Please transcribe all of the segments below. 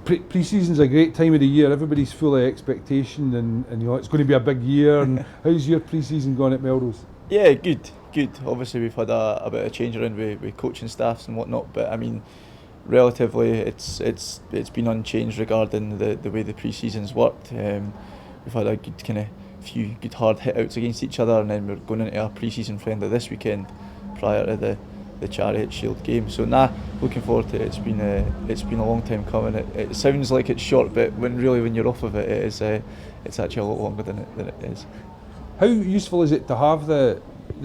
Pre-season's a great time of the year. Everybody's full of expectation, and you know it's going to be a big year. And how's your pre-season gone at Melrose? Yeah, good. Obviously, we've had a bit of change around with coaching staffs and whatnot, but I mean, relatively, it's been unchanged regarding the way the pre-season's worked. We've had a good kind of few good hard hit-outs against each other, and then we're going into our pre-season friendly this weekend prior to the Heriot Shield game. So looking forward to it. It's been a long time coming. It sounds like it's short, but when you're off of it, it's actually a lot longer than it is. How useful is it to have the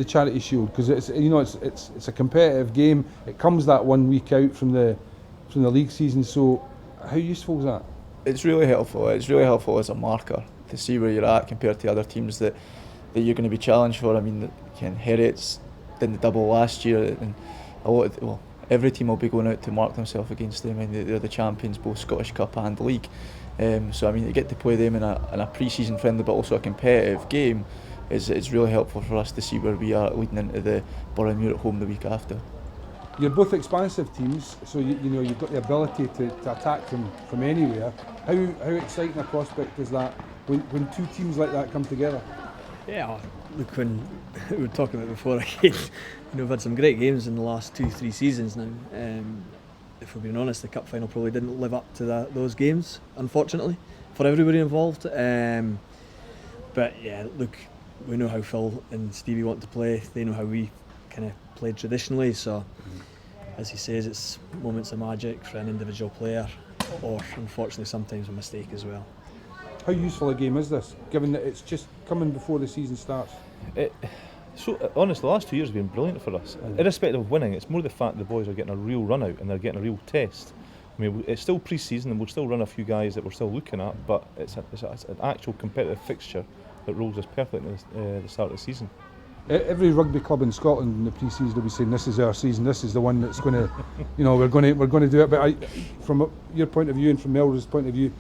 Charity Shield? Because it's a competitive game. It comes that 1 week out from the league season. So how useful is that? It's really helpful. It's really helpful as a marker to see where you're at compared to other teams that you're going to be challenged for. I mean, Heriot's did the double last year, and every team will be going out to mark themselves against them. I mean, they're the champions, both Scottish Cup and League. So I mean, to get to play them in a pre-season friendly, but also a competitive game, is really helpful for us to see where we are leading into the Boroughmuir at home the week after. You're both expansive teams, so you've got the ability to attack from anywhere. How exciting a prospect is that when two teams like that come together? Yeah, look, when we were talking about before, again, we've had some great games in the last 2-3 seasons now. If we're being honest, the cup final probably didn't live up to those games, unfortunately, for everybody involved. But yeah, look, we know how Phil and Stevie want to play. They know how we kind of played traditionally. So, as he says, it's moments of magic for an individual player, or unfortunately sometimes a mistake as well. How useful a game is this, given that it's just coming before the season starts? Honestly, the last 2 years have been brilliant for us. Irrespective of winning, it's more the fact the boys are getting a real run out and they're getting a real test. I mean, it's still pre-season and we'll still run a few guys that we're still looking at, but it's an actual competitive fixture that rolls us perfectly at the start of the season. Every rugby club in Scotland in the pre-season will be saying, "This is our season. This is the one that's going to, we're going to do it." But from your point of view and from Melrose's point of view,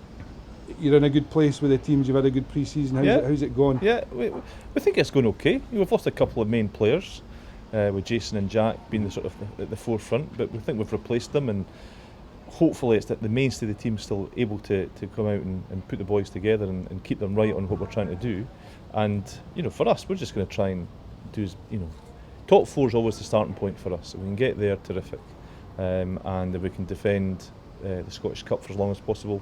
you're in a good place with the teams. You've had a good pre-season. How's it going? Yeah, we think it's going okay. We've lost a couple of main players, with Jason and Jack being at the forefront, but we think we've replaced them, and hopefully it's that the mainstay of the team's still able to come out and put the boys together and keep them right on what we're trying to do. And for us, we're just going to try and do top four is always the starting point for us. If we can get there, terrific, and if we can defend the Scottish Cup for as long as possible,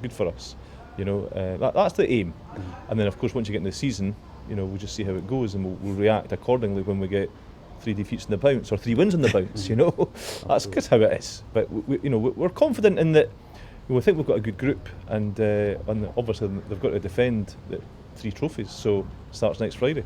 good for us. That's the aim. And then of course once you get into the season, we'll just see how it goes, and we'll react accordingly when we get 3 defeats in the bounce or 3 wins in the bounce. That's just how it is. But we're confident in that. We think we've got a good group, and obviously they've got to defend the 3 trophies. So it starts next Friday.